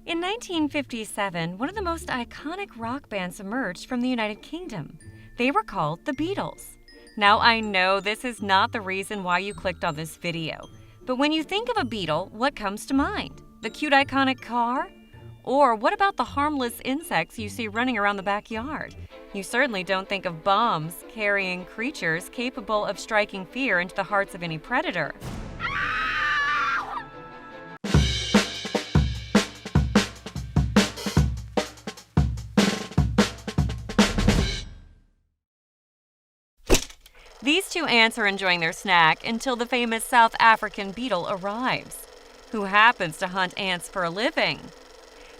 In 1957, one of the most iconic rock bands emerged from the United Kingdom. They were called the Beatles. Now I know this is not the reason why you clicked on this video, but when you think of a Beatle, what comes to mind? The cute iconic car? Or what about the harmless insects you see running around the backyard? You certainly don't think of bombs-carrying creatures capable of striking fear into the hearts of any predator. These two ants are enjoying their snack until the famous South African beetle arrives, who happens to hunt ants for a living.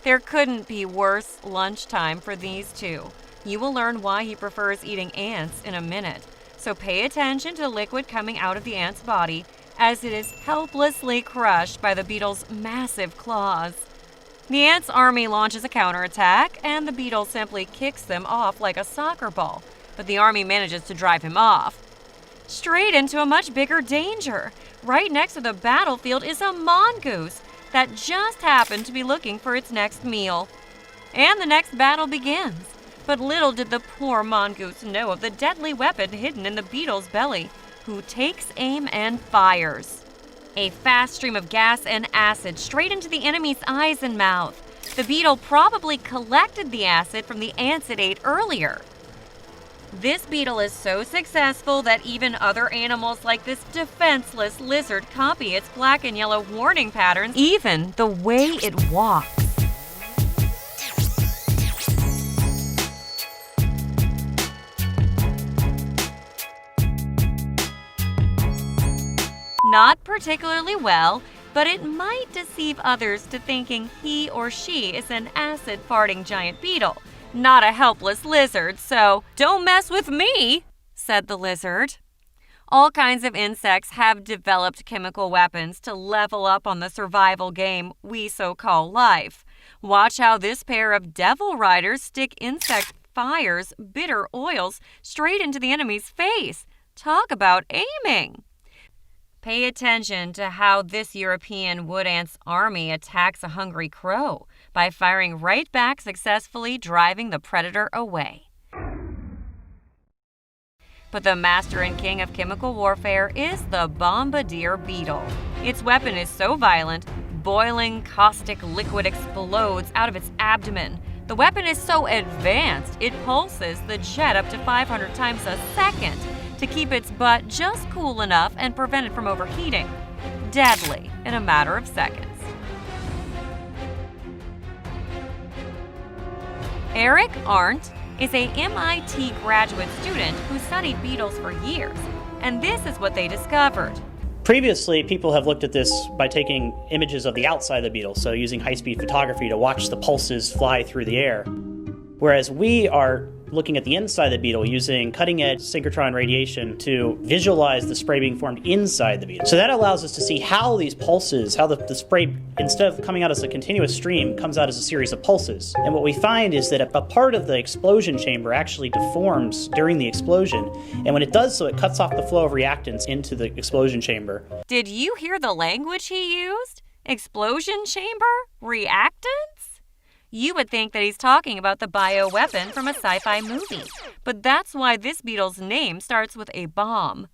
There couldn't be worse lunchtime for these two. You will learn why he prefers eating ants in a minute, so pay attention to the liquid coming out of the ant's body as it is helplessly crushed by the beetle's massive claws. The ant's army launches a counterattack, and the beetle simply kicks them off like a soccer ball, but the army manages to drive him off. Straight into a much bigger danger. Right next to the battlefield is a mongoose that just happened to be looking for its next meal. And the next battle begins. But little did the poor mongoose know of the deadly weapon hidden in the beetle's belly, who takes aim and fires. A fast stream of gas and acid straight into the enemy's eyes and mouth. The beetle probably collected the acid from the ants it ate earlier. This beetle is so successful that even other animals like this defenseless lizard copy its black and yellow warning patterns, even the way it walks. Not particularly well, but it might deceive others to thinking he or she is an acid-farting giant beetle, not a helpless lizard, so don't mess with me, said the lizard. All kinds of insects have developed chemical weapons to level up on the survival game we so call life. Watch how this pair of devil riders stick insect fires, bitter oils, straight into the enemy's face. Talk about aiming. Pay attention to how this European wood ant's army attacks a hungry crow by firing right back, successfully driving the predator away. But the master and king of chemical warfare is the bombardier beetle. Its weapon is so violent, boiling caustic liquid explodes out of its abdomen. The weapon is so advanced, it pulses the jet up to 500 times a second to keep its butt just cool enough and prevent it from overheating. Deadly in a matter of seconds. Eric Arndt is a MIT graduate student who studied beetles for years, and this is what they discovered. Previously, people have looked at this by taking images of the outside of the beetle, so using high-speed photography to watch the pulses fly through the air. Whereas we are looking at the inside of the beetle using cutting-edge synchrotron radiation to visualize the spray being formed inside the beetle. So that allows us to see how these pulses, how the spray, instead of coming out as a continuous stream, comes out as a series of pulses. And what we find is that a part of the explosion chamber actually deforms during the explosion, and when it does so, it cuts off the flow of reactants into the explosion chamber. Did you hear the language he used? Explosion chamber? Reactants? You would think that he's talking about the bioweapon from a sci-fi movie, but that's why this beetle's name starts with a bomb.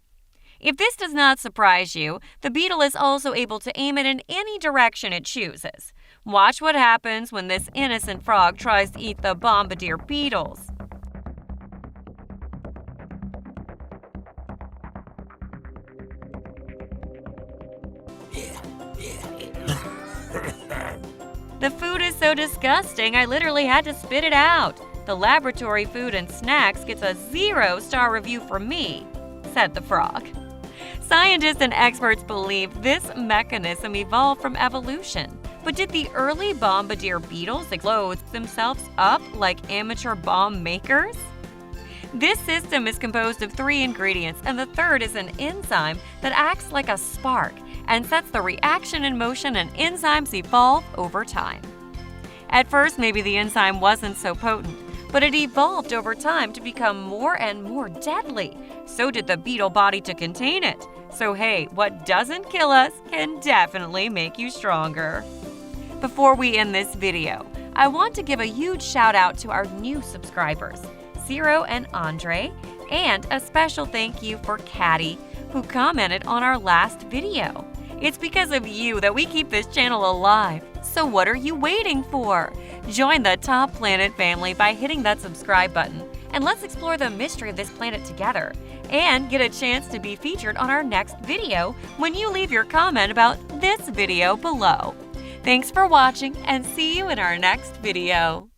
If this does not surprise you, the beetle is also able to aim it in any direction it chooses. Watch what happens when this innocent frog tries to eat the bombardier beetles. The food is so disgusting, I literally had to spit it out. The laboratory food and snacks gets a 0-star review from me, said the frog. Scientists and experts believe this mechanism evolved from evolution. But did the early bombardier beetles explode themselves up like amateur bomb makers? This system is composed of 3 ingredients, and the third is an enzyme that acts like a spark and sets the reaction in motion, and enzymes evolve over time. At first, maybe the enzyme wasn't so potent, but it evolved over time to become more and more deadly. So did the beetle body to contain it. So hey, what doesn't kill us can definitely make you stronger. Before we end this video, I want to give a huge shout out to our new subscribers, Ciro and Andre, and a special thank you for Caddy, who commented on our last video. It's because of you that we keep this channel alive, so what are you waiting for? Join the Top Planet family by hitting that subscribe button, and let's explore the mystery of this planet together, and get a chance to be featured on our next video when you leave your comment about this video below. Thanks for watching, and see you in our next video.